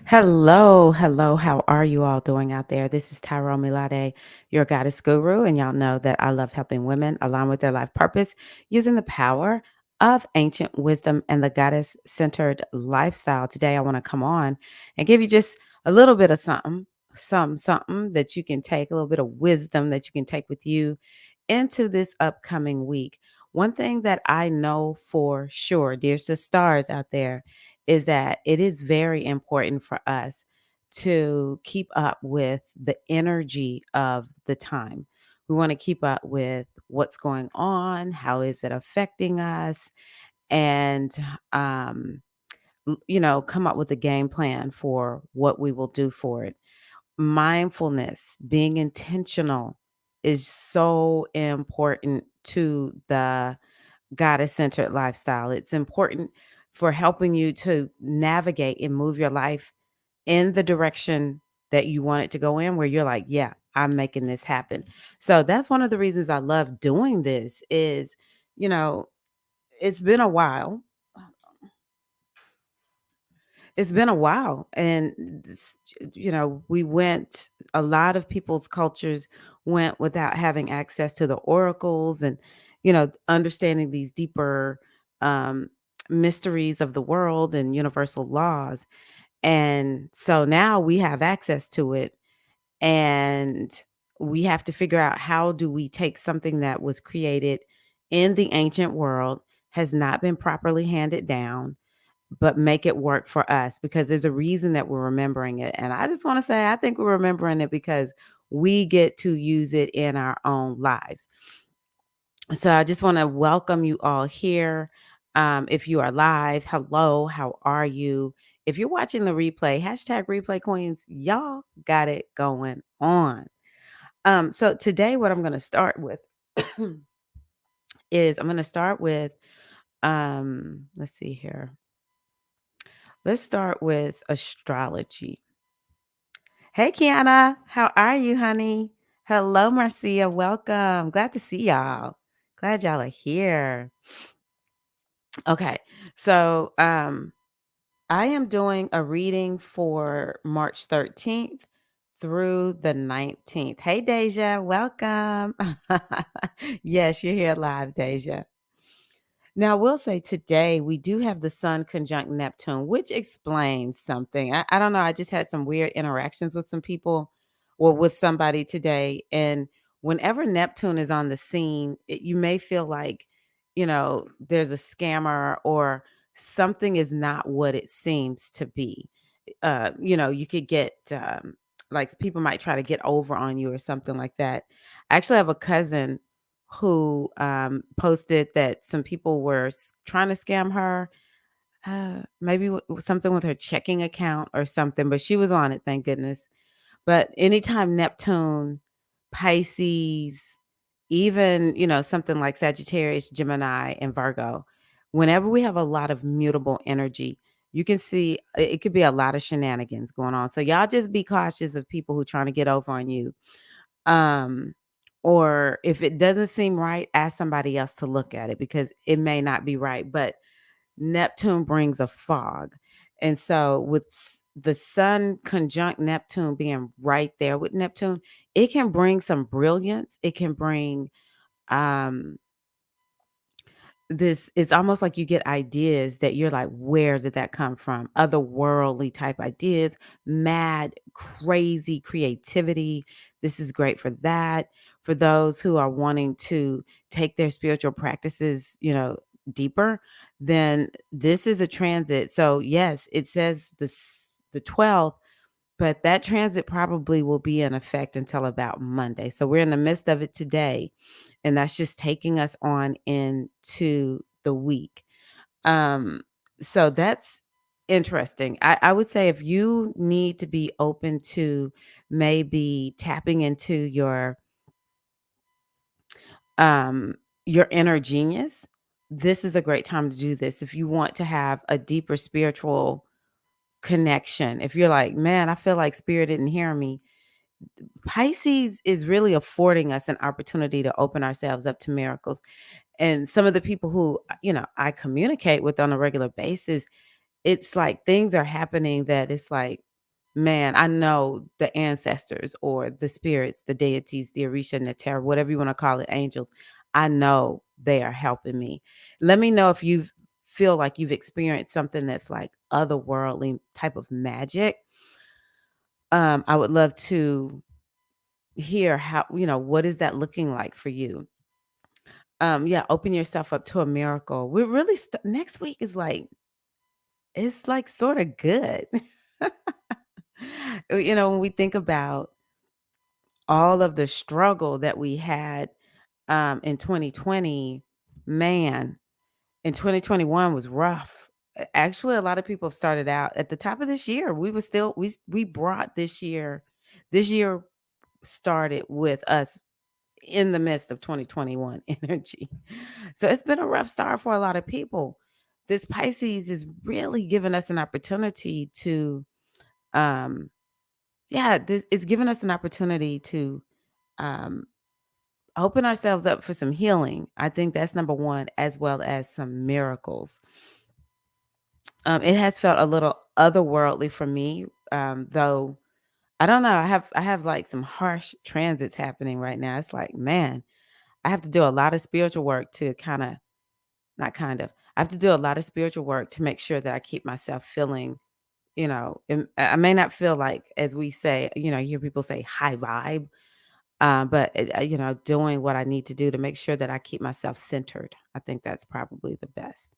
Hello, hello. How are you all doing out there? This is Tyrone Milade, your goddess guru, and y'all know that I love helping women align with their life purpose using the power of ancient wisdom and the goddess centered lifestyle. Today, I want to come on and give you just a little bit of something that you can take, a little bit of wisdom that you can take with you into this upcoming week. One thing that I know for sure, dear stars out there, is that it is very important for us to keep up with the energy of the time. We want to keep up with what's going on, how is it affecting us, and come up with a game plan for what we will do for it. Mindfulness, being intentional is so important to the goddess centered lifestyle. It's important for helping you to navigate and move your life in the direction that you want it to go in, where you're like, yeah, I'm making this happen. So that's one of the reasons I love doing this is, you know, it's been a while. It's been a while. And, we went, a lot of people's cultures went without having access to the oracles and, understanding these deeper um, mysteries of the world and universal laws. And so now we have access to it. And we have to figure out, how do we take something that was created in the ancient world, has not been properly handed down, but make it work for us, because there's a reason that we're remembering it. And I just want to say, I think we're remembering it because we get to use it in our own lives. So I just want to welcome you all here. If you are live, hello, how are you? If you're watching the replay, hashtag replay queens, y'all got it going on. So today, what I'm going to start with is I'm going to start with, let's see here. Let's start with astrology. Hey, Kiana. How are you, honey? Hello, Marcia. Welcome. Glad to see y'all. Glad y'all are here. Okay. So, I am doing a reading for March 13th through the 19th. Hey, Deja. Welcome. Yes, you're here live, Deja. Now, I will say today we do have the Sun conjunct Neptune, which explains something. I don't know. I just had some weird interactions with some people, or with somebody today. And whenever Neptune is on the scene, you may feel like, there's a scammer, or something is not what it seems to be. You could get, like, people might try to get over on you or something like that. I actually have a cousin who posted that some people were trying to scam her, maybe something with her checking account or something, but she was on it, thank goodness. But anytime Neptune, Pisces, even, something like Sagittarius, Gemini, and Virgo, whenever we have a lot of mutable energy, you can see it could be a lot of shenanigans going on. So y'all just be cautious of people who trying to get over on you. Um, or if it doesn't seem right, ask somebody else to look at it, because it may not be right. But Neptune brings a fog. And so with the Sun conjunct Neptune being right there with Neptune, it can bring some brilliance. It can bring um this, it's almost like you get ideas that you're like, where did that come from? Otherworldly type ideas, mad, crazy creativity. This is great for that. For those who are wanting to take their spiritual practices, deeper, then this is a transit. So yes, it says the 12th, but that transit probably will be in effect until about Monday. So we're in the midst of it today, and that's just taking us on into the week. Um, so that's interesting. I would say, if you need to be open to maybe tapping into um your inner genius, this is a great time to do this. If you want to have a deeper spiritual connection, if you're like, man, I feel like spirit didn't hear me, Pisces is really affording us an opportunity to open ourselves up to miracles. And some of the people who, I communicate with on a regular basis, it's like things are happening that it's like, man, I know the ancestors or the spirits, the deities, the Orisha and the Terra, whatever you want to call it, angels. I know they are helping me. Let me know if you feel like you've experienced something that's like otherworldly type of magic. I would love to hear how, what is that looking like for you? Yeah, open yourself up to a miracle. We're really next week is like it's like sort of good. When we think about all of the struggle that we had in 2020, man, in 2021 was rough. Actually, a lot of people have started out at the top of this year. We were still we brought this year. This year started with us in the midst of 2021 energy. So it's been a rough start for a lot of people. This Pisces is really giving us an opportunity to um yeah, this it's given us an opportunity to um open ourselves up for some healing. I think that's number 1, as well as some miracles. It has felt a little otherworldly for me, though I don't know. I have like some harsh transits happening right now. It's like, man, I have to do a lot of spiritual work to not kind of. I have to do a lot of spiritual work to make sure that I keep myself feeling, I may not feel like, as we say, you hear people say high vibe, but doing what I need to do to make sure that I keep myself centered. I think that's probably the best.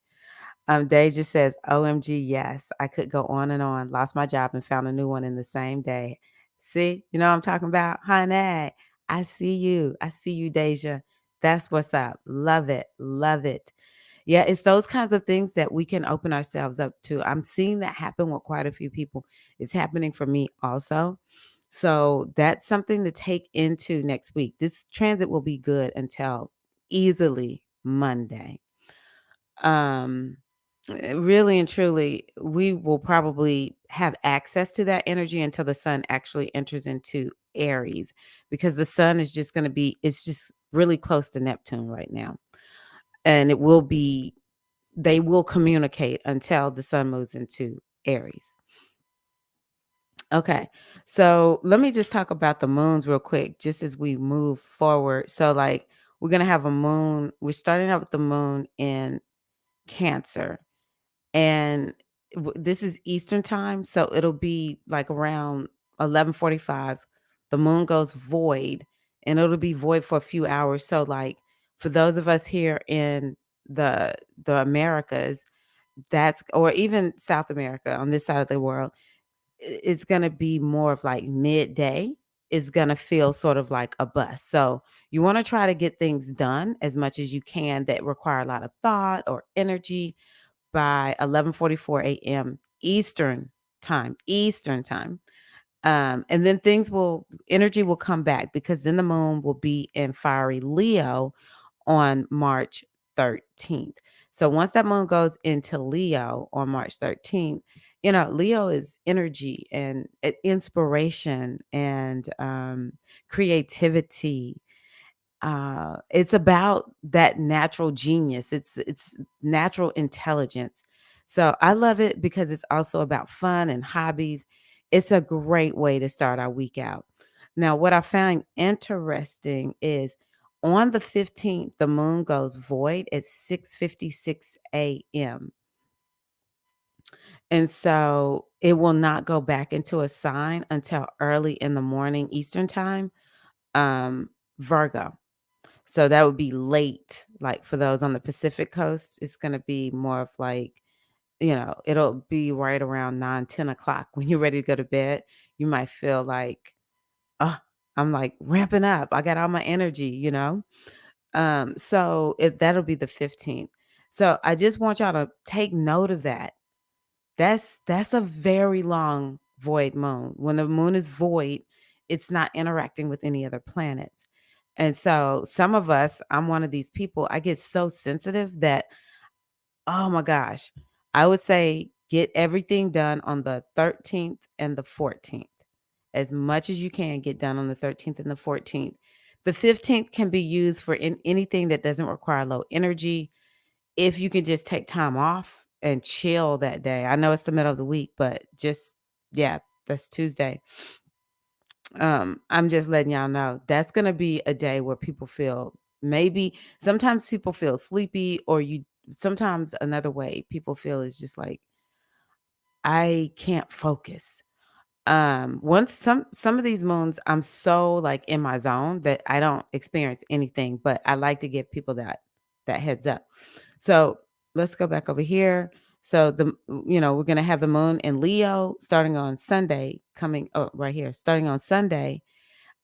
Deja says, OMG, yes, I could go on and on. Lost my job and found a new one in the same day. See, you know what I'm talking about? Honey, I see you. I see you, Deja. That's what's up. Love it. Love it. Yeah, it's those kinds of things that we can open ourselves up to. I'm seeing that happen with quite a few people. It's happening for me also. So that's something to take into next week. This transit will be good until easily Monday. Um, really and truly, we will probably have access to that energy until the sun actually enters into Aries, because the sun is just going to be, it's just really close to Neptune right now. And they will communicate until the sun moves into Aries. Okay. So let me just talk about the moons real quick, just as we move forward. So, like, we're going to have a moon. We're starting out with the moon in Cancer. And this is Eastern time, so it'll be like around 11:45. The moon goes void, and it'll be void for a few hours. So, like, for those of us here in the Americas, that's, or even South America on this side of the world, it's gonna be more of like midday. It's gonna feel sort of like a bust. So you want to try to get things done as much as you can that require a lot of thought or energy by 11:44 a.m. Eastern time. And then energy will come back, because then the moon will be in fiery Leo on March 13th. So once that moon goes into Leo on March 13th, Leo is energy and inspiration and creativity. It's about that natural genius. It's natural intelligence. So I love it because it's also about fun and hobbies. It's a great way to start our week out. Now, what I found interesting is on the 15th, the moon goes void at 6:56 a.m. And so it will not go back into a sign until early in the morning Eastern time, Virgo. So that would be late. Like for those on the Pacific coast, it's going to be more of like, it'll be right around 9, 10 o'clock when you're ready to go to bed. You might feel like, oh, I'm like ramping up. I got all my energy. So that'll be the 15th. So I just want y'all to take note of that. That's a very long void moon. When the moon is void, it's not interacting with any other planets. And so some of us, I'm one of these people, I get so sensitive that, oh my gosh, I would say get everything done on the 13th and the 14th. As much as you can get done on the 13th and the 14th. The 15th can be used for anything that doesn't require low energy. If you can just take time off and chill that day. I know it's the middle of the week, but just, yeah, that's Tuesday. I'm just letting y'all know that's going to be a day where people feel, maybe sometimes people feel sleepy, or sometimes another way people feel is just like, I can't focus. Once some of these moons, I'm so like in my zone that I don't experience anything, but I like to give people that heads up. So let's go back over here. So we're gonna have the moon in Leo starting on Sunday, right here, starting on Sunday.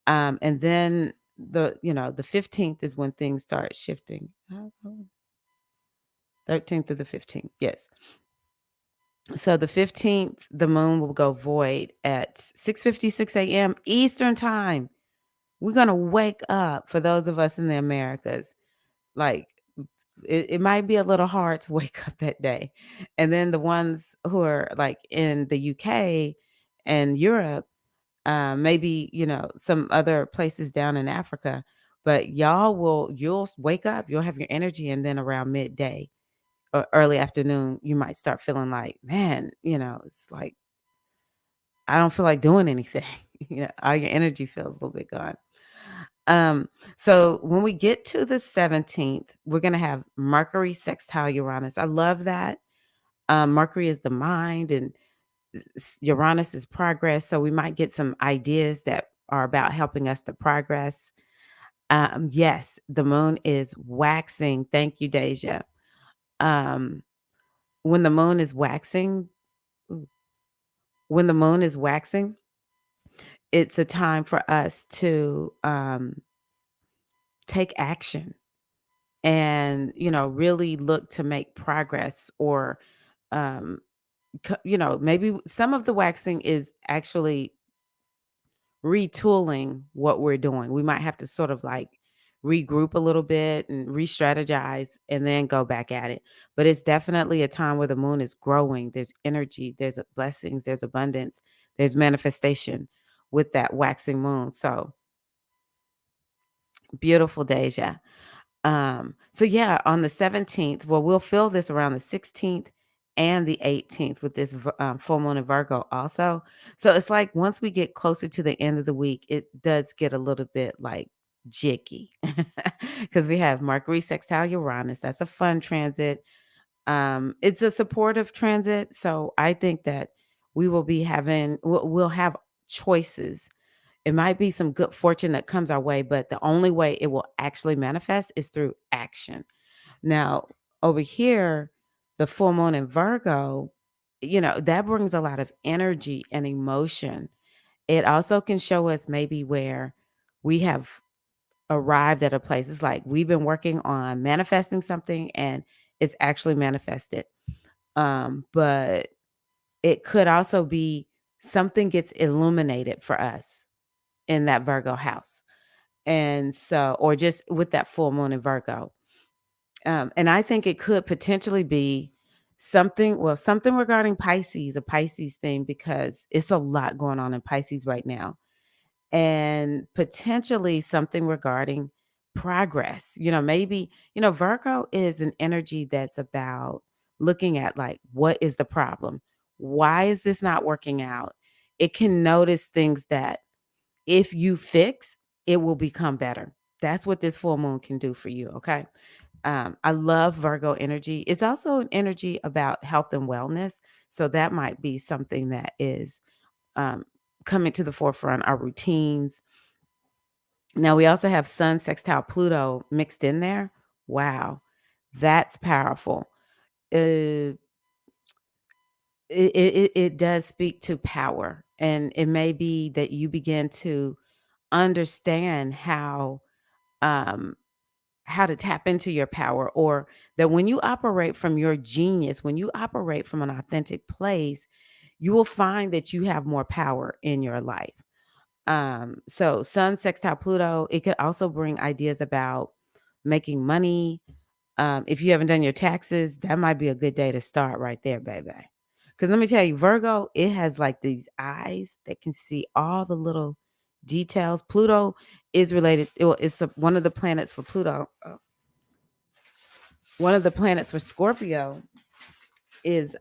And then the 15th is when things start shifting. 13th to the 15th. Yes. So the 15th, the moon will go void at 6:56 a.m. Eastern time. We're going to wake up, for those of us in the Americas. Like, it might be a little hard to wake up that day. And then the ones who are like in the UK and Europe, maybe, some other places down in Africa, but you'll wake up, you'll have your energy. And then around midday or early afternoon, you might start feeling like, man, it's like, I don't feel like doing anything. All your energy feels a little bit gone. So when we get to the 17th, we're going to have Mercury sextile Uranus. I love that. Mercury is the mind, and Uranus is progress. So we might get some ideas that are about helping us to progress. Yes, the moon is waxing. Thank you, Deja. Um, when the moon is waxing, when the moon is waxing, it's a time for us to take action and really look to make progress, or um maybe some of the waxing is actually retooling what we're doing. We might have to sort of like regroup a little bit and re-strategize and then go back at it. But it's definitely a time where the moon is growing. There's energy, there's blessings, there's abundance, there's manifestation with that waxing moon. So beautiful, Deja. So yeah, on the 17th, well, we'll feel this around the 16th and the 18th with this full moon in Virgo also. So it's like once we get closer to the end of the week, it does get a little bit like jicky because we have Mercury sextile Uranus. That's a fun transit. It's a supportive transit. So I think that we'll have choices. It might be some good fortune that comes our way, but the only way it will actually manifest is through action. Now, over here, the full moon in Virgo, that brings a lot of energy and emotion. It also can show us maybe where we have arrived at a place. It's like we've been working on manifesting something and it's actually manifested. But it could also be something gets illuminated for us in that Virgo house. And so, or just with that full moon in Virgo. And I think it could potentially be something regarding Pisces, a Pisces thing, because it's a lot going on in Pisces right now. And potentially something regarding progress. Maybe, Virgo is an energy that's about looking at like, what is the problem? Why is this not working out? It can notice things that if you fix, it will become better. That's what this full moon can do for you. Okay. I love Virgo energy. It's also an energy about health and wellness. So that might be something that is coming to the forefront, our routines. Now, we also have Sun sextile Pluto mixed in there. Wow, that's powerful. Uh, it does speak to power. And it may be that you begin to understand um, how to tap into your power, or that when you operate from your genius, when you operate from an authentic place, you will find that you have more power in your life. So Sun sextile Pluto, it could also bring ideas about making money. If you haven't done your taxes, that might be a good day to start right there, baby. Because let me tell you, Virgo, it has like these eyes that can see all the little details. Pluto is related, one of the planets for Pluto. One of the planets for Scorpio is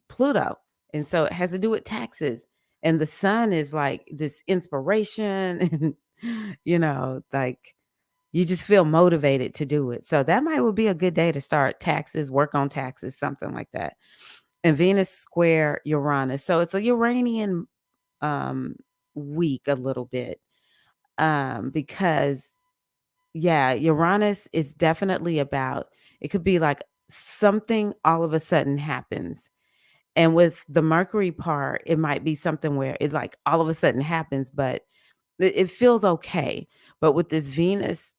Pluto. And so it has to do with taxes. And the sun is like this inspiration and like you just feel motivated to do it. So that might would be a good day to start taxes, work on taxes, something like that. And Venus square Uranus. So it's a Uranian um week a little bit. Because yeah, Uranus is definitely about it could be like something all of a sudden happens. And with the Mercury part, it might be something where it like all of a sudden happens, but it feels okay. But with this Venus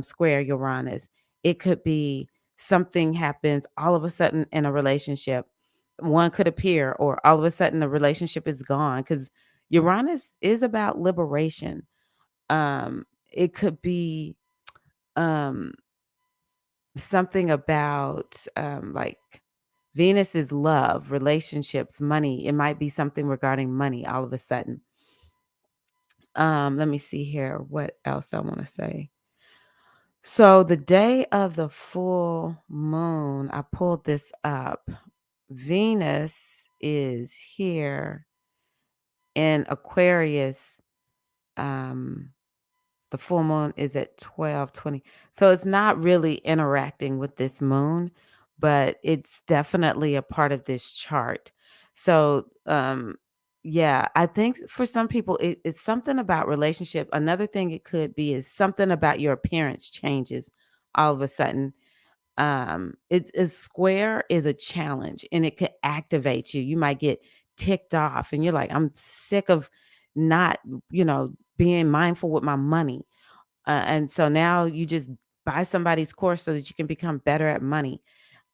square Uranus, it could be something happens all of a sudden in a relationship. One could appear, or all of a sudden the relationship is gone because Uranus is about liberation. It could be um, something about like Venus is love, relationships, money. It might be something regarding money all of a sudden. Let me see here. What else I want to say? So the day of the full moon, I pulled this up. Venus is here in Aquarius. Um, the full moon is at 12:20. So it's not really interacting with this moon, but it's definitely a part of this chart. So yeah, I think for some people it's something about relationship. Another thing it could be is something about your appearance changes all of a sudden. It's a square is a challenge and it could activate you. You might get ticked off and you're like, I'm sick of not, being mindful with my money. And so now you just buy somebody's course so that you can become better at money.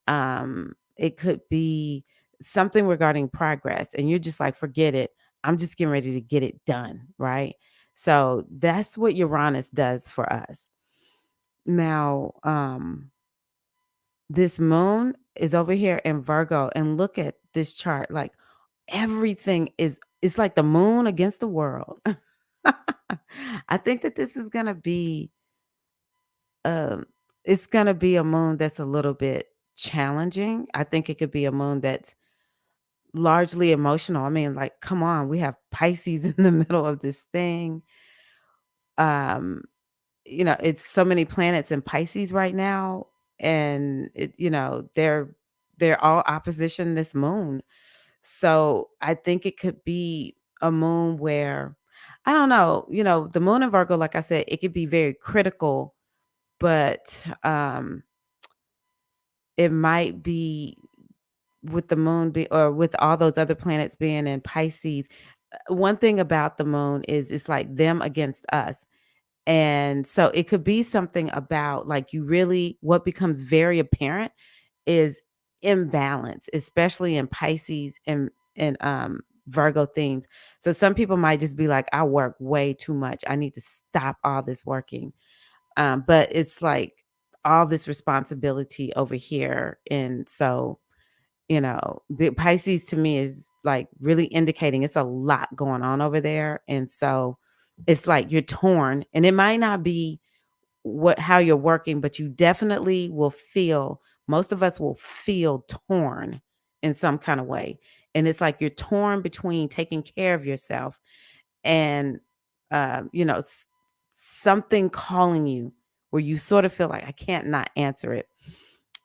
It could be something regarding progress, and you're just like, forget it. I'm just getting ready to get it done. Right. So that's what Uranus does for us. Now, this moon is over here in Virgo, and look at this chart. Like everything is, it's like the moon against the world. I think that this is gonna be um it's gonna be a moon that's a little bit challenging. I think it could be a moon that's largely emotional. I mean, like, come on, we have Pisces in the middle of this thing. Um, it's so many planets in Pisces right now, and they're all opposition this moon. So I think it could be a moon where I don't know, the moon in Virgo, like I said, it could be very critical, but it might be with the moon be or with all those other planets being in Pisces. One thing about the moon is it's like them against us. And so it could be something about like you really what becomes very apparent is imbalance, especially in Pisces and Virgo themes. So some people might just be like, I work way too much. I need to stop all this working. But it's like all this responsibility over here. And so the Pisces to me is like really indicating it's a lot going on over there. And so it's like you're torn, and it might not be how you're working, but you definitely will feel, most of us will feel torn in some kind of way. And it's like you're torn between taking care of yourself and, something calling you where you sort of feel like I can't not answer it.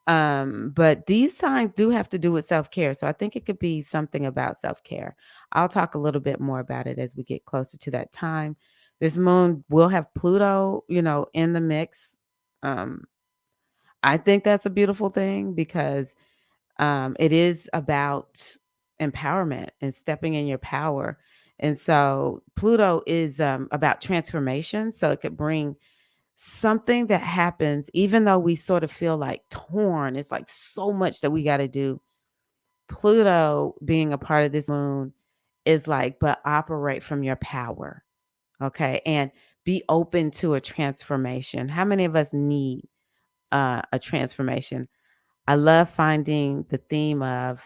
But these signs do have to do with self-care. So I think it could be something about self-care. I'll talk a little bit more about it as we get closer to that time. This moon will have Pluto, in the mix. Um, I think that's a beautiful thing because it is about empowerment and stepping in your power. And so Pluto is about transformation. So it could bring something that happens, even though we sort of feel like torn, it's like so much that we got to do. Pluto being a part of this moon is like, but operate from your power. Okay. And be open to a transformation. How many of us need a transformation? I love finding the theme of,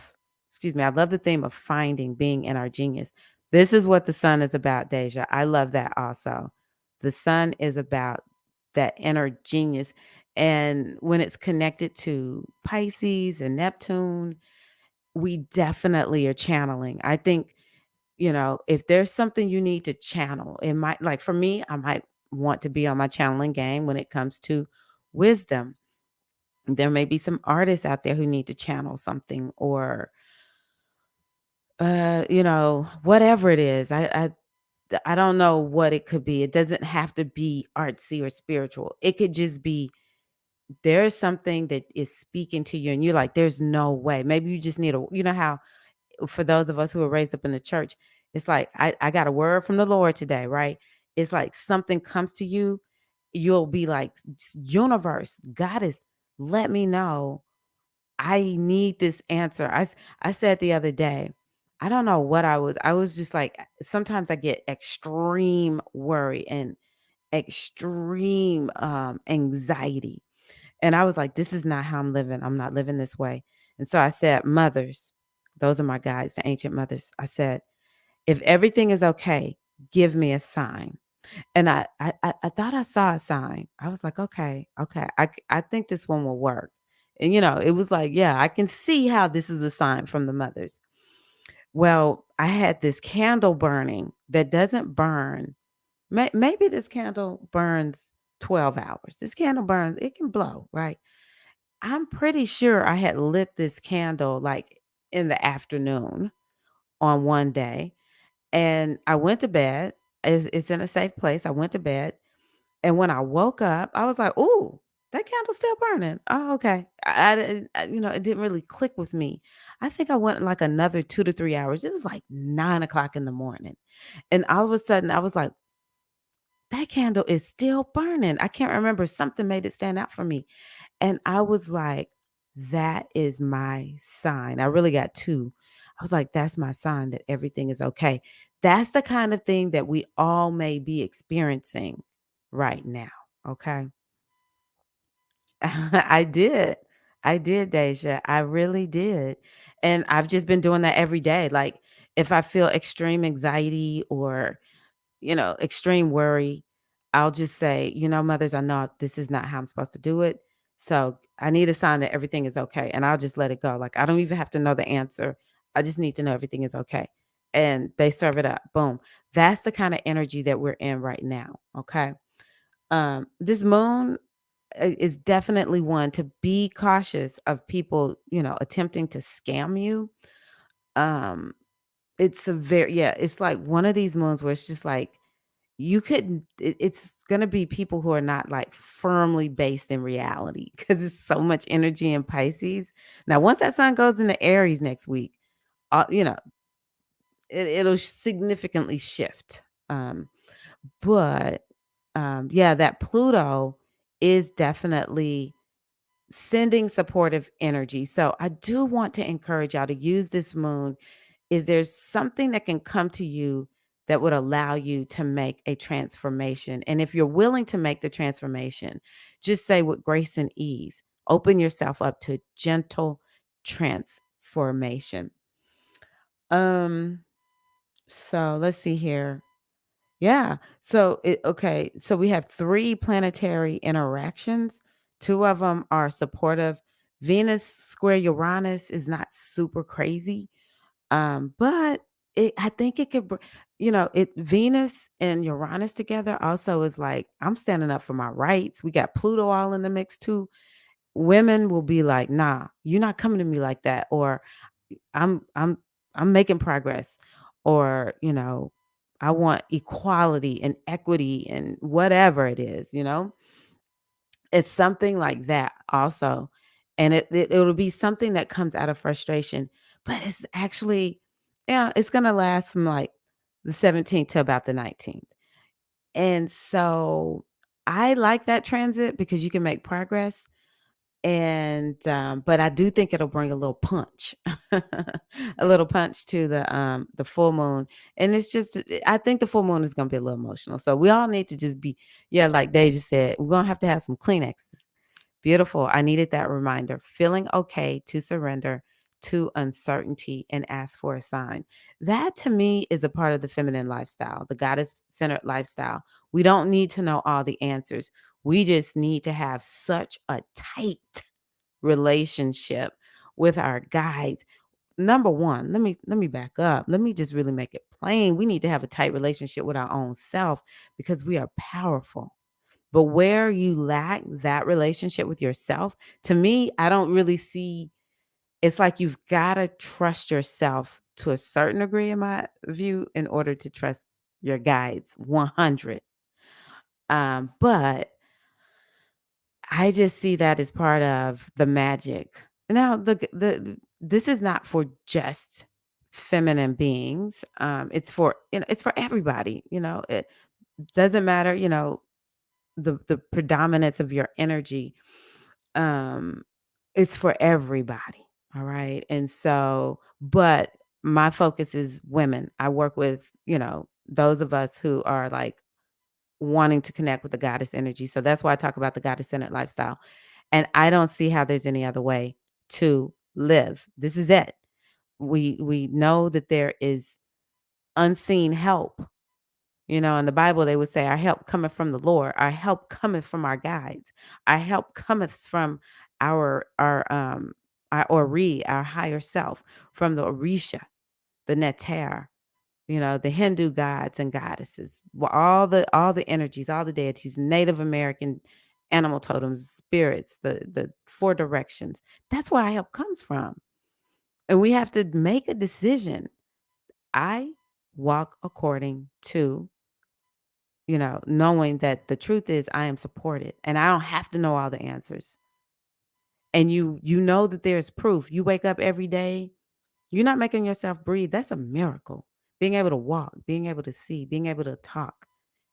excuse me, I love the theme of finding, being in our genius. This is what the sun is about, Deja. I love that also. The sun is about that inner genius. And when it's connected to Pisces and Neptune, we definitely are channeling. I think, if there's something you need to channel, it might, like for me, I might want to be on my channeling game when it comes to wisdom. There may be some artists out there who need to channel something, or whatever it is. I don't know what it could be. It doesn't have to be artsy or spiritual. It could just be there's something that is speaking to you and you're like, there's no way. Maybe you just need how for those of us who were raised up in the church, it's like, I got a word from the Lord today, right? It's like something comes to you, you'll be like, universe, Goddess, let me know. I need this answer. I said the other day, I don't know what I was just like, sometimes I get extreme worry and extreme anxiety. And I was like, this is not how I'm living. I'm not living this way. And so I said, mothers, those are my guides, the ancient mothers. I said, if everything is okay, give me a sign. And I thought I saw a sign. I was like, okay, okay, I think this one will work. And it was like, yeah, I can see how this is a sign from the mothers. Well, I had this candle burning that doesn't burn. Maybe this candle burns 12 hours. This candle burns, it can blow, right? I'm pretty sure I had lit this candle like in the afternoon on one day, and I went to bed. It's in a safe place. I went to bed, and when I woke up, I was like, "Ooh, that candle's still burning." Oh, okay. I didn't, it didn't really click with me. I think I went like another 2 to 3 hours. It was like 9 o'clock in the morning, and all of a sudden, I was like, "That candle is still burning." I can't remember. Something made it stand out for me. And I was like, that is my sign. I really got two. I was like, that's my sign that everything is okay. That's the kind of thing that we all may be experiencing right now. Okay. I did. I did, Deja. I really did. And I've just been doing that every day. Like if I feel extreme anxiety or extreme worry, I'll just say, mothers, I know this is not how I'm supposed to do it. So I need a sign that everything is okay. And I'll just let it go. Like I don't even have to know the answer. I just need to know everything is okay. And they serve it up. Boom. That's the kind of energy that we're in right now. Okay. This moon is definitely one to be cautious of people, attempting to scam you. Um, it's a very, yeah, it's like one of these moons where it's just like, you couldn't it's gonna be people who are not, like, firmly based in reality because it's so much energy in Pisces. Now, once that sun goes into Aries next week, uh, you know, it'll significantly shift, but, yeah, that Pluto is definitely sending supportive energy, so I do want to encourage y'all to use this moon. Is there something that can come to you that would allow you to make a transformation? And if you're willing to make the transformation, just say with grace and ease, open yourself up to gentle transformation. Um, so let's see here. Yeah. So we have three planetary interactions. Two of them are supportive. Venus square Uranus is not super crazy. But I think it could, it Venus and Uranus together also is like, I'm standing up for my rights. We got Pluto all in the mix too. Women will be like, nah, you're not coming to me like that. Or I'm I'm I'm making progress. Or, I want equality and equity and whatever it is. It's something like that also, and it'll be something that comes out of frustration, but it's actually, yeah, it's gonna last from, like, the 17th to about the 19th, and so I like that transit because you can make progress, and, but I do think it'll bring a little punch, a little punch to the full moon, and it's just I think the full moon is gonna be a little emotional, so we all need to just be, yeah, like Deja said, we're gonna have to have some Kleenexes. Beautiful. I needed that reminder. Feeling okay to surrender to uncertainty and ask for a sign. That to me is a part of the feminine lifestyle, the goddess centered lifestyle. We don't need to know all the answers. We just need to have such a tight relationship with our guides. number one, let me back up. Let me just really make it plain. We need to have a tight relationship with our own self because we are powerful. But where you lack that relationship with yourself, to me, I don't really see. It's like you've got to trust yourself to a certain degree, in my view, in order to trust your guides 100. But I just see that as part of the magic. Now, this is not for just feminine beings. It's for, it's for everybody. It doesn't matter. The predominance of your energy. Um, it's for everybody. All right, and so, but my focus is women. I work with those of us who are like wanting to connect with the goddess energy. So that's why I talk about the goddess centered lifestyle. And I don't see how there's any other way to live. This is it. We know that there is unseen help. In the Bible they would say our help cometh from the Lord, our help cometh from our guides, our help cometh from our Ori, our higher self, from the Orisha, the Neter, the Hindu gods and goddesses, all the energies, all the deities, Native American animal totems, spirits, the four directions. That's where our help comes from. And we have to make a decision. I walk according to, knowing that the truth is I am supported and I don't have to know all the answers. And you know that there's proof. You wake up every day, you're not making yourself breathe. That's a miracle. Being able to walk, being able to see, being able to talk,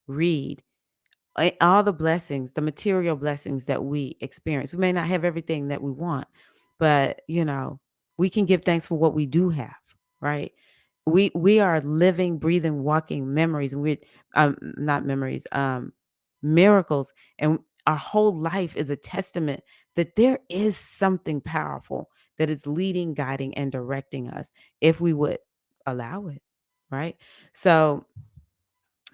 read, all the blessings, the material blessings that we experience. We may not have everything that we want, but we can give thanks for what we do have, right? We are living, breathing, walking memories, and we're not memories, miracles, and our whole life is a testament that there is something powerful that is leading, guiding, and directing us if we would allow it, right? So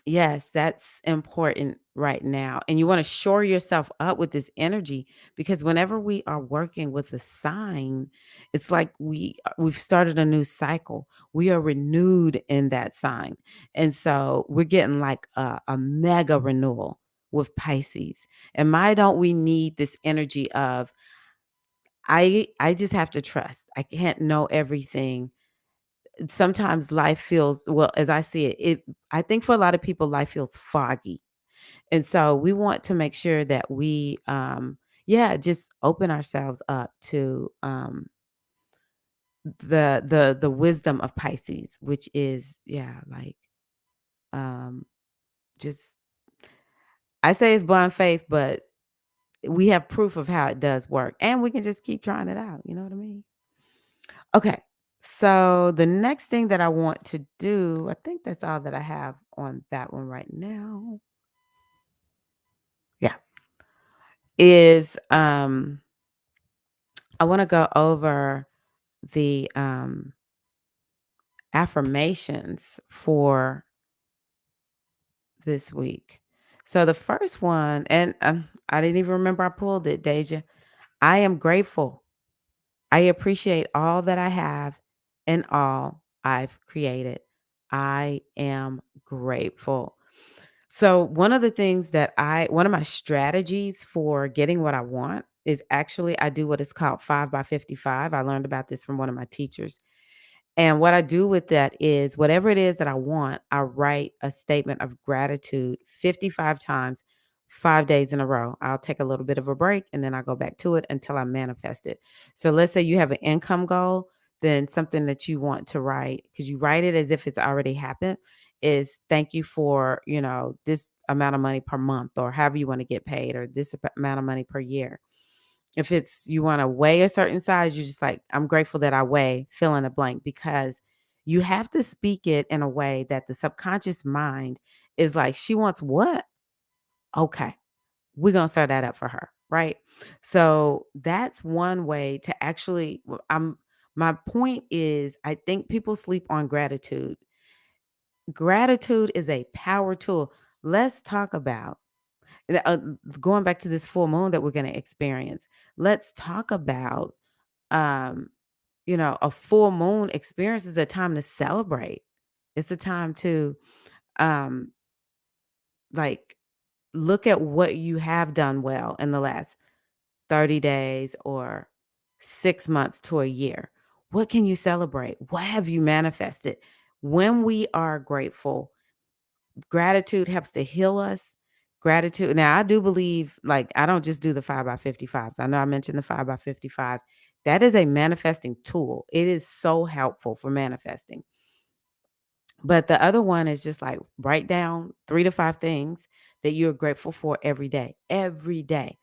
yes, that's important right now. And you want to shore yourself up with this energy because whenever we are working with a sign, it's like we've started a new cycle. We are renewed in that sign. And so we're getting like a mega renewal with Pisces. And why don't we need this energy of I just have to trust. I can't know everything. Sometimes life feels, well, as I see it, I think for a lot of people life feels foggy. And so we want to make sure that we yeah, just open ourselves up to the wisdom of Pisces, which is, yeah, like um just, I say it's blind faith, but we have proof of how it does work and we can just keep trying it out, you know what I mean? Okay. So the next thing that I want to do, I think that's all that I have on that one right now. Yeah. Is I want to go over the affirmations for this week. So the first one, and I didn't even remember I pulled it, Deja. I am grateful. I appreciate all that I have and all I've created. I am grateful. So one of the things that one of my strategies for getting what I want is actually I do what is called 5 by 55. I learned about this from one of my teachers. And what I do with that is whatever it is that I want, I write a statement of gratitude 55 times, 5 days in a row. I'll take a little bit of a break and then I go back to it until I manifest it. So let's say you have an income goal, then something that you want to write, because you write it as if it's already happened, is thank you for, this amount of money per month or however you want to get paid, or this amount of money per year. If it's you wanna weigh a certain size, you're just like, "I'm grateful that I weigh," fill in a blank, because you have to speak it in a way that the subconscious mind is like, "She wants what? Okay, we're gonna set that up for her," right? So, that's one way to actually my point is, I think people sleep on gratitude. Gratitude is a power tool. Let's talk about uh, going back to this full moon that we're gonna experience. Let's talk about um a full moon experience is a time to celebrate. It's a time to um like look at what you have done well in the last 30 days or 6 months to a year. What can you celebrate? What have you manifested? When we are grateful, gratitude helps to heal us. Gratitude. Now, I do believe, like, I don't just do the 5 by 55s. I know I mentioned the 5 by 55. That is a manifesting tool. It is so helpful for manifesting. But the other one is just like write down 3 to 5 things that you're grateful for every day. Every day.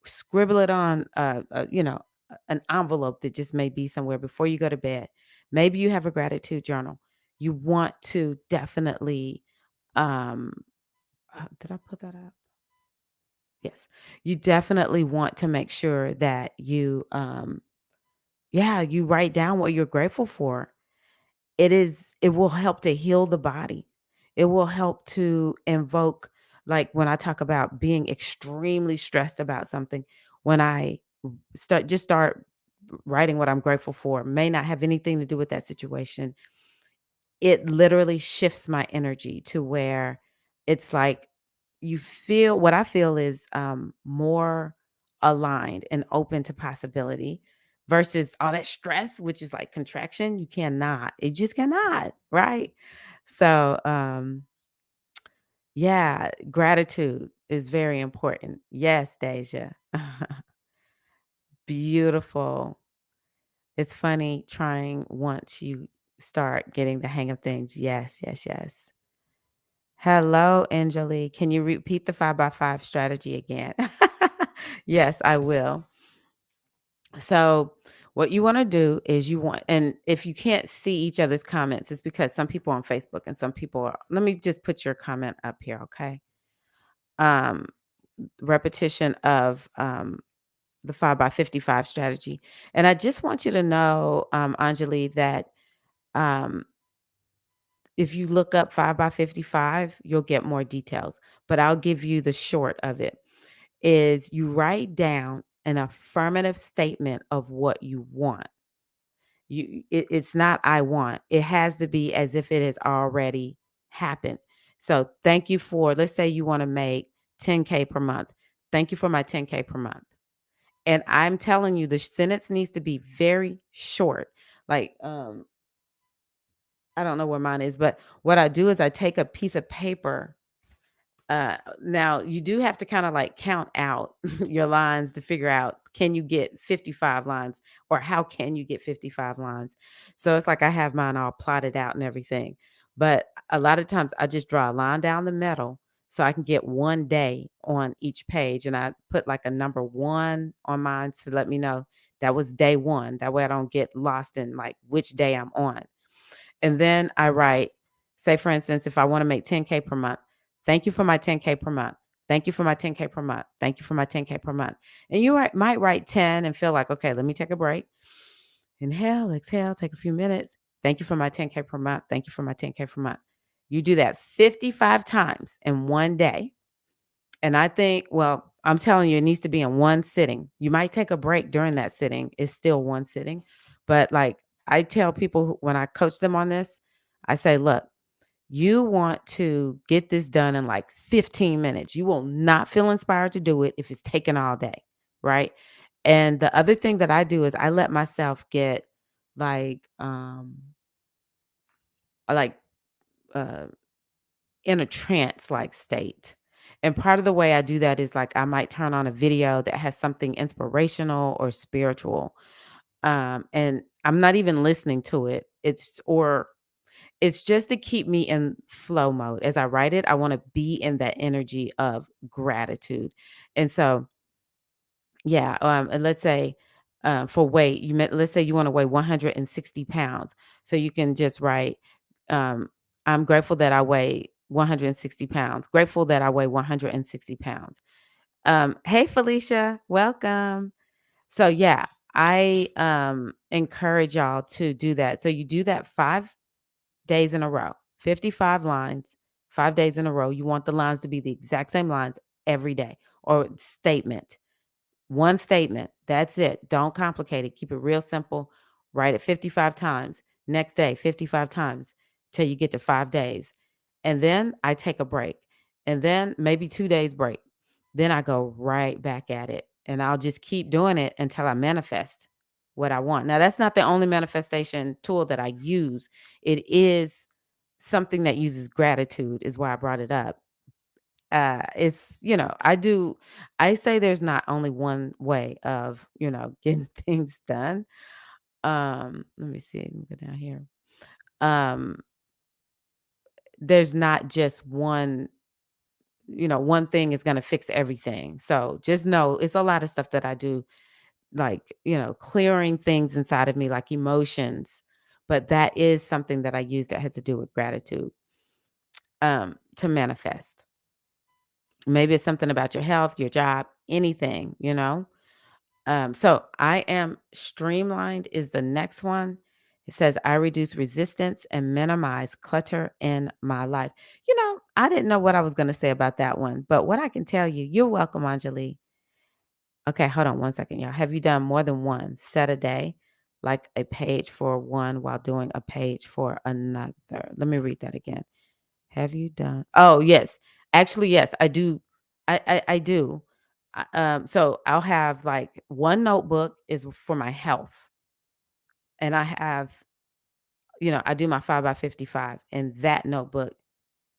Scribble it on an envelope that just may be somewhere before you go to bed. Maybe you have a gratitude journal. You want to definitely um did I put that up? Yes. You definitely want to make sure that you write down what you're grateful for. It will help to heal the body. It will help to invoke, like when I talk about being extremely stressed about something, when I start writing what I'm grateful for, may not have anything to do with that situation. It literally shifts my energy to where it's like you feel what I feel is more aligned and open to possibility versus all that stress, which is like contraction. You just cannot, right? So, yeah, gratitude is very important. Yes, Deja. Beautiful. It's funny trying once you start getting the hang of things. Yes, yes, yes. Hello, Angelique. Can you repeat the 5 by 5 strategy again? Yes, I will. So, what you want to do is and if you can't see each other's comments, it's because some people are on Facebook and some people are, let me just put your comment up here, okay? Um, Repetition of the 5 by 55 strategy. And I just want you to know, Anjali, that um, if you look up 5 by 55, you'll get more details. But I'll give you the short of it is you write down an affirmative statement of what you want. It's not I want. It has to be as if it has already happened. So thank you for, let's say you want to make 10K per month. Thank you for my 10K per month. And I'm telling you, the sentence needs to be very short. Like, I don't know where mine is, but what I do is I take a piece of paper. Now you do have to kind of like count out your lines to figure out, can you get 55 lines or how can you get 55 lines? So it's like I have mine all plotted out and everything. But a lot of times I just draw a line down the middle so I can get one day on each page. And I put like a number 1 on mine to let me know that was day 1. That way I don't get lost in like which day I'm on. And then I write, say, for instance, if I want to make 10K per month, thank you for my 10K per month. Thank you for my 10K per month. Thank you for my 10K per month. And might write 10 and feel like, okay, let me take a break. Inhale, exhale, take a few minutes. Thank you for my 10K per month. Thank you for my 10K per month. You do that 55 times in one day. And I think, well, I'm telling you, it needs to be in one sitting. You might take a break during that sitting. It's still one sitting. But like I tell people when I coach them on this, I say, look, you want to get this done in like 15 minutes. You will not feel inspired to do it if it's taken all day. Right. And the other thing that I do is I let myself get like, like, uh, in a trance like state. And part of the way I do that is like I might turn on a video that has something inspirational or spiritual. And I'm not even listening to it. It's just to keep me in flow mode. As I write it, I want to be in that energy of gratitude. And so, yeah, and let's say for weight, let's say you want to weigh 160 pounds. So you can just write, um, I'm grateful that I weigh 160 pounds. Grateful that I weigh 160 pounds. Hey, Felicia, welcome. So yeah, I encourage y'all to do that. So you do that 5 days in a row, 55 lines, 5 days in a row. You want the lines to be the exact same lines every day or statement. One statement. That's it. Don't complicate it. Keep it real simple. Write it 55 times. Next day, 55 times till you get to 5 days. And then I take a break. And then maybe 2 days break. Then I go right back at it. And I'll just keep doing it until I manifest what I want. Now, that's not the only manifestation tool that I use. It is something that uses gratitude, is why I brought it up. It's, I say there's not only one way of, getting things done. Let me see. Let me go down here. Um, there's not just one thing is going to fix everything. So just know it's a lot of stuff that I do, like, clearing things inside of me, like emotions. But that is something that I use that has to do with gratitude, to manifest. Maybe it's something about your health, your job, anything. So I am streamlined is the next one. It says, I reduce resistance and minimize clutter in my life. I didn't know what I was going to say about that one, but what I can tell you, you're welcome, Anjali. Okay, hold on one second, y'all. Have you done more than one set a day, like a page for one while doing a page for another? Let me read that again. Have you done? Oh, yes. Actually, yes, I do. I do. So I'll have like one notebook is for my health, and I have, I do my 5 by 55 in that notebook,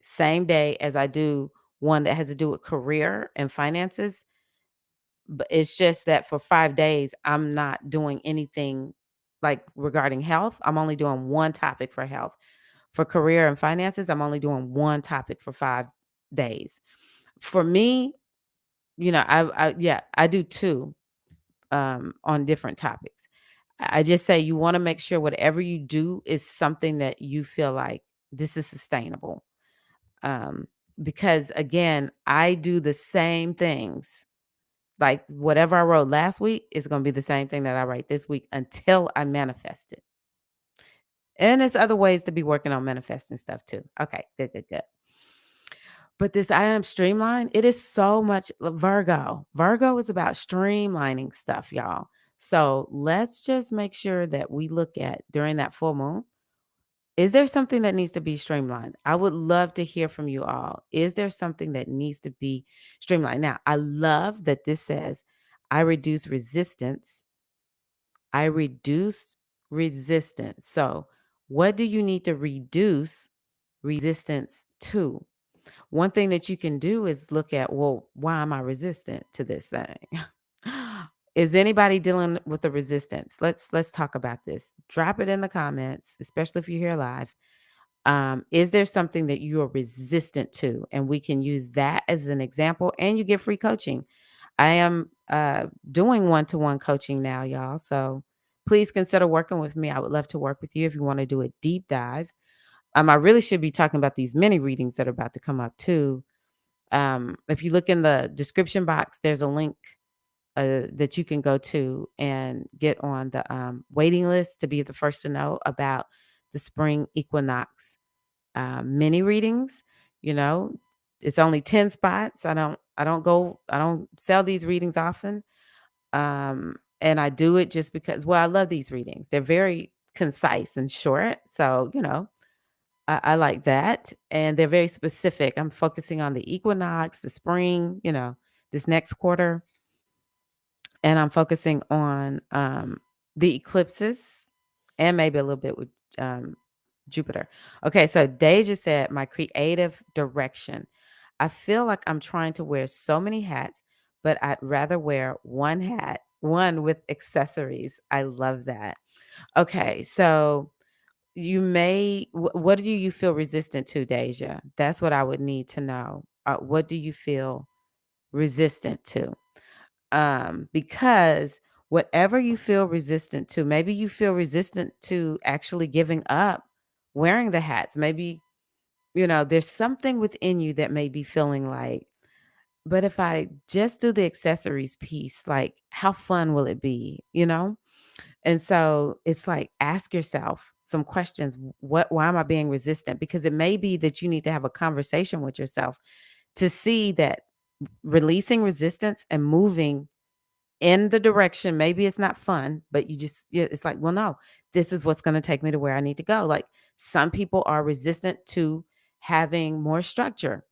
same day as I do one that has to do with career and finances. But it's just that for 5 days, I'm not doing anything like regarding health. I'm only doing one topic for health. For career and finances, I'm only doing one topic for 5 days. For me, I do two on different topics. I just say you want to make sure whatever you do is something that you feel like this is sustainable. Um, because again, I do the same things. Like whatever I wrote last week is going to be the same thing that I write this week until I manifest it. And there's other ways to be working on manifesting stuff too. Okay, good, good, good. But this I am streamlined. It is so much Virgo. Virgo is about streamlining stuff, y'all. So let's just make sure that we look at during that full moon. Is there something that needs to be streamlined? I would love to hear from you all. Is there something that needs to be streamlined? Now, I love that this says, I reduce resistance. I reduce resistance. So, what do you need to reduce resistance to? One thing that you can do is look at, well, why am I resistant to this thing? Is anybody dealing with the resistance? Let's talk about this. Drop it in the comments, especially if you're here live. Is there something that you are resistant to? And we can use that as an example, and you get free coaching. I am doing one-to-one coaching now, y'all. So please consider working with me. I would love to work with you if you want to do a deep dive. I really should be talking about these mini readings that are about to come up too. If you look in the description box, there's a link that you can go to and get on the waiting list to be the first to know about the spring equinox mini readings. You know, it's only 10 spots. I don't sell these readings often. And I do it just because, well, I love these readings. They're very concise and short. So, I like that. And they're very specific. I'm focusing on the equinox, the spring, this next quarter. And I'm focusing on the eclipses and maybe a little bit with Jupiter. Okay, so Deja said, my creative direction. I feel like I'm trying to wear so many hats, but I'd rather wear one hat, one with accessories. I love that. Okay, so what do you feel resistant to, Deja? That's what I would need to know. What do you feel resistant to? Because whatever you feel resistant to, maybe you feel resistant to actually giving up wearing the hats. Maybe, there's something within you that may be feeling like, but if I just do the accessories piece, like how fun will it be, And so it's like, ask yourself some questions. Why am I being resistant? Because it may be that you need to have a conversation with yourself to see that releasing resistance and moving in the direction. Maybe it's not fun, but it's like, well, no, this is what's going to take me to where I need to go. Like some people are resistant to having more structure,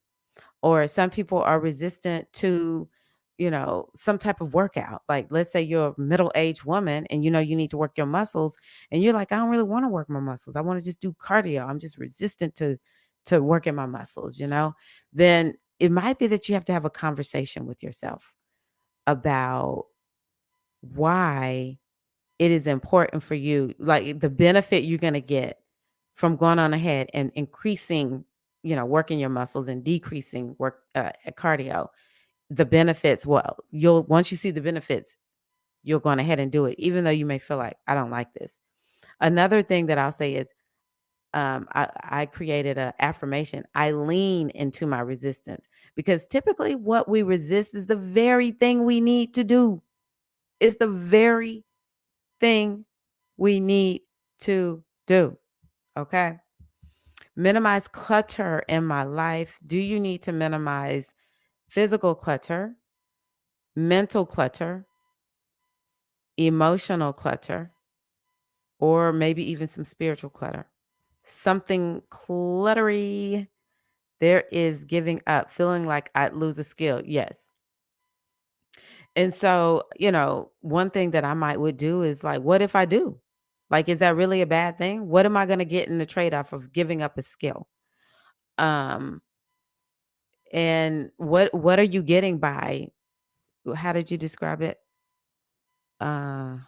or some people are resistant to, some type of workout. Like let's say you're a middle-aged woman and you need to work your muscles, and you're like, I don't really want to work my muscles. I want to just do cardio. I'm just resistant to working my muscles. Then it might be that you have to have a conversation with yourself about why it is important for you, like the benefit you're going to get from going on ahead and increasing, working your muscles and decreasing work cardio. The benefits, well, you'll once you see the benefits, you'll go on ahead and do it, even though you may feel like, I don't like this. Another thing that I'll say is, I created a affirmation. I lean into my resistance, because typically what we resist is the very thing we need to do. It's the very thing we need to do. Okay. Minimize clutter in my life. Do you need to minimize physical clutter, mental clutter, emotional clutter, or maybe even some spiritual clutter? Something cluttery. There is giving up, feeling like I'd lose a skill. Yes. And so, one thing that I might would do is like, what if I do? Like, is that really a bad thing? What am I going to get in the trade-off of giving up a skill? Um, and what are you getting by, how did you describe it? Uh,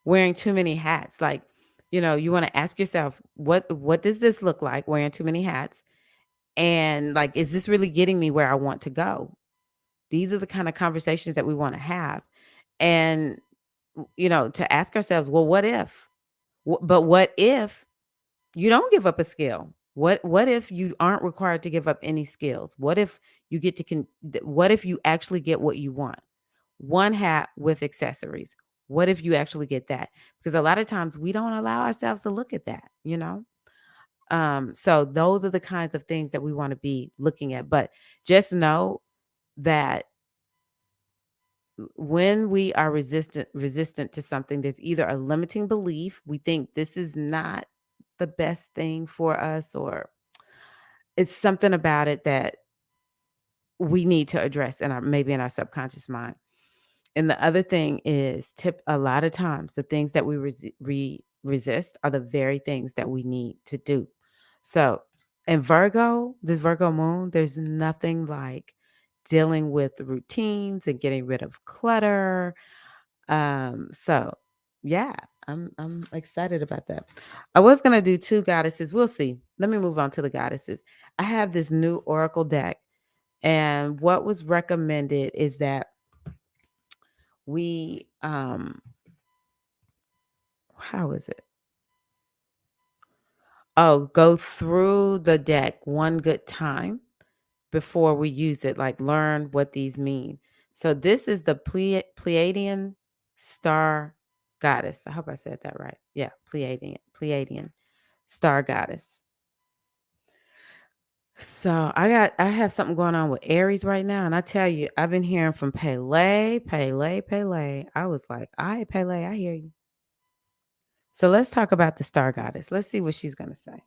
wearing too many hats. Like, you want to ask yourself, what does this look like wearing too many hats? And like, is this really getting me where I want to go? These are the kind of conversations that we want to have. And to ask ourselves, well, what if? But what if you don't give up a skill? What if you aren't required to give up any skills? What if you get to what if you actually get what you want? One hat with accessories. What if you actually get that? Because a lot of times we don't allow ourselves to look at that. So those are the kinds of things that we want to be looking at. But just know that when we are resistant to something, there's either a limiting belief, we think this is not the best thing for us, or it's something about it that we need to address in our, maybe in our subconscious mind. And the other thing is, a lot of times the things that we resist are the very things that we need to do. So in Virgo, this Virgo moon, there's nothing like dealing with the routines and getting rid of clutter. So yeah, I'm excited about that. I was gonna do two goddesses. We'll see. Let me move on to the goddesses. I have this new oracle deck, and what was recommended is that we how is it? Oh, go through the deck one good time before we use it, like learn what these mean. So this is the Pleiadian star goddess. I hope I said that right. Yeah, Pleiadian star goddess. So I have something going on with Aries right now, and I tell you, I've been hearing from Pele. I was like, all right, Pele, I hear you. So let's talk about the star goddess. Let's see what she's gonna say.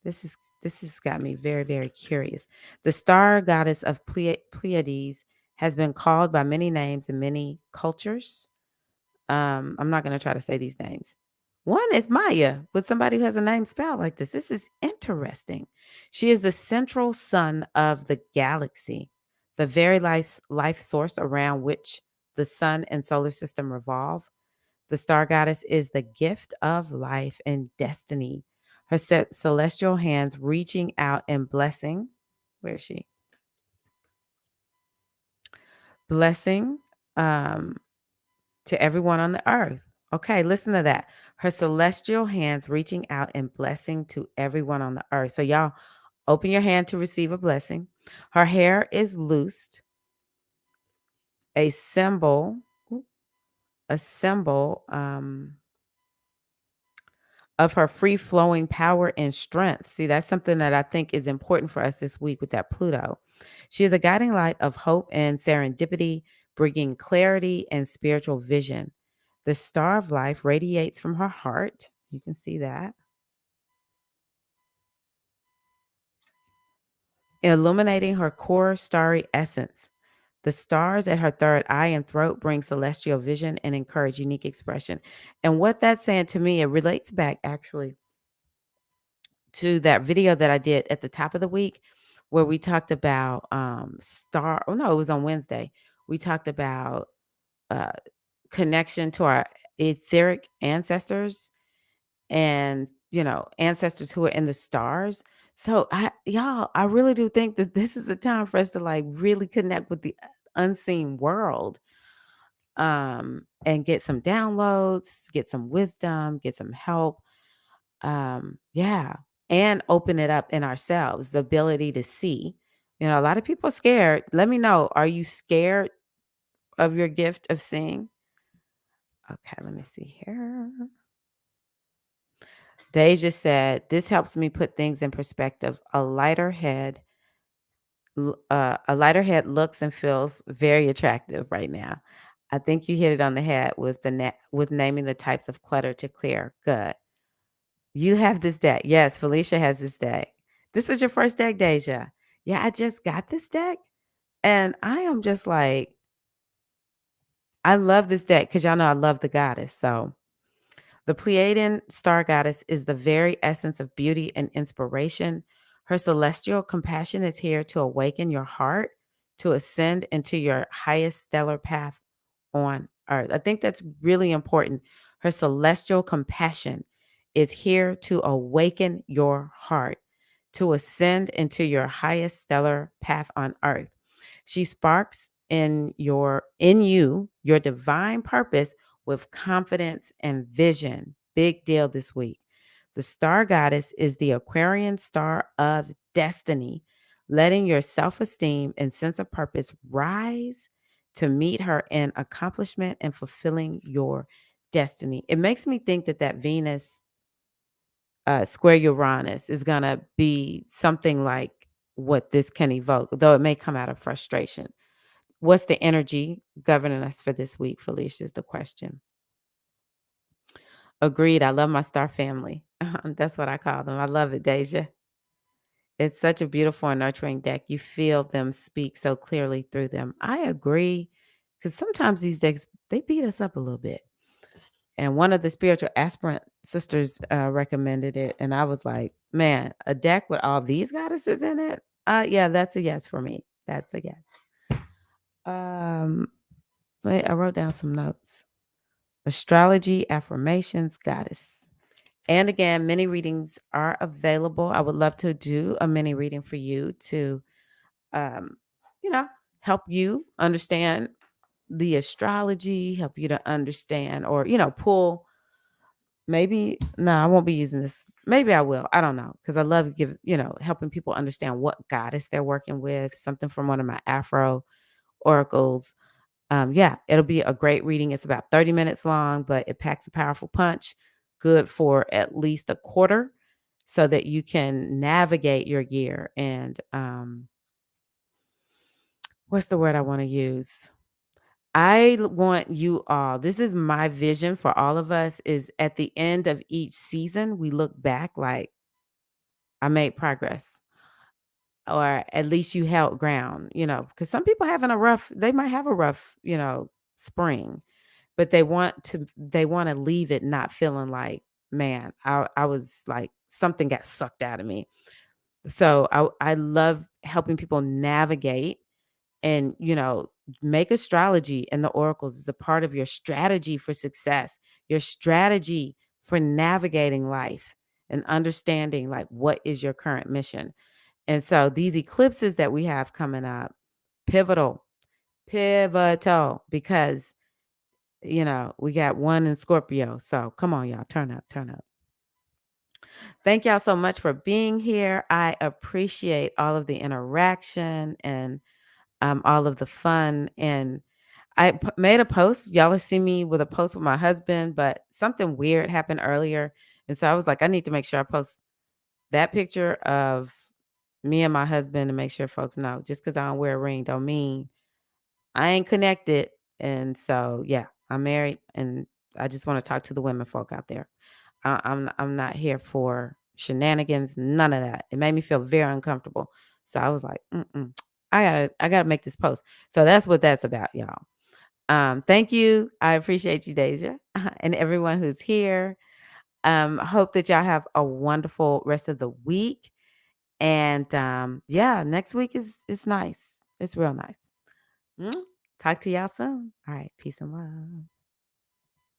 This has got me very, very curious. The star goddess of Pleiades has been called by many names in many cultures. I'm not going to try to say these names. One is Maya, with somebody who has a name spelled like this. This is interesting. She is the central sun of the galaxy, the very life source around which the sun and solar system revolve. The star goddess is the gift of life and destiny. Her celestial hands reaching out and blessing. Where is she? Blessing to everyone on the earth. Okay, listen to that. Her celestial hands reaching out and blessing to everyone on the earth. So, y'all, open your hand to receive a blessing. Her hair is loosed, a symbol, a symbol of her free flowing power and strength. See, that's something that I think is important for us this week with that Pluto. She is a guiding light of hope and serendipity, bringing clarity and spiritual vision. The star of life radiates from her heart. You can see that, illuminating her core starry essence. The stars at her third eye and throat bring celestial vision and encourage unique expression. And what that's saying to me, it relates back actually to that video that I did at the top of the week where we talked about oh no, it was on Wednesday. We talked about uh connection to our etheric ancestors and, ancestors who are in the stars. So I really do think that this is a time for us to like really connect with the unseen world, and get some downloads, get some wisdom, get some help. Yeah, and open it up in ourselves, the ability to see. A lot of people are scared. Let me know, are you scared of your gift of seeing? Okay, let me see here. Deja said, "This helps me put things in perspective. A lighter head looks and feels very attractive right now. I think you hit it on the head with with naming the types of clutter to clear. Good. You have this deck. Yes, Felicia has this deck. This was your first deck, Deja. Yeah, I just got this deck, and I am just like, I love this deck because y'all know I love the goddess. So the Pleiadian star goddess is the very essence of beauty and inspiration. Her celestial compassion is here to awaken your heart, to ascend into your highest stellar path on earth. I think that's really important. Her celestial compassion is here to awaken your heart, to ascend into your highest stellar path on earth. She sparks in you your divine purpose with confidence and vision. Big deal this week. The star goddess is the Aquarian star of destiny, letting your self-esteem and sense of purpose rise to meet her in accomplishment and fulfilling your destiny. It makes me think that Venus square Uranus is going to be something like what this can evoke, though it may come out of frustration. What's the energy governing us for this week, Felicia, is the question. Agreed. I love my star family. That's what I call them. I love it, Deja. It's such a beautiful and nurturing deck. You feel them speak so clearly through them. I agree. Because sometimes these decks, they beat us up a little bit. And one of the spiritual aspirant sisters recommended it. And I was like, man, a deck with all these goddesses in it? Yeah, that's a yes for me. That's a yes. Wait, I wrote down some notes. Astrology, affirmations, goddess. And again, mini readings are available. I would love to do a mini reading for you to, um, you know, help you understand the astrology, help you to understand or, pull. Maybe, no, I won't be using this. Maybe I will. I don't know. Because I love helping people understand what goddess they're working with, something from one of my Afro oracles. Yeah, it'll be a great reading. It's about 30 minutes long, but it packs a powerful punch, good for at least a quarter so that you can navigate your year. And what's the word I want to use? Want you all, this is my vision for all of us, is at the end of each season, we look back like I made progress. Or at least you held ground, because some people they might have a rough, spring, but they want to leave it not feeling like, man, I was like something got sucked out of me. So I love helping people navigate and make astrology and the oracles is a part of your strategy for success, your strategy for navigating life and understanding like what is your current mission. And so these eclipses that we have coming up, pivotal, pivotal, because we got one in Scorpio. So come on, y'all, turn up, turn up. Thank y'all so much for being here. I appreciate all of the interaction and all of the fun. And made a post. Y'all have seen me with a post with my husband, but something weird happened earlier. And so I was like, I need to make sure I post that picture of me and my husband, to make sure folks know, just because I don't wear a ring don't mean I ain't connected. And so, yeah, I'm married, and I just want to talk to the women folk out there. I'm not here for shenanigans, none of that. It made me feel very uncomfortable. So I was like, I gotta make this post. So that's what that's about, y'all. Thank you. I appreciate you, Deja, and everyone who's here. Hope that y'all have a wonderful rest of the week. And yeah, next week is nice. It's real nice. Mm. Talk to y'all soon. All right. Peace and love.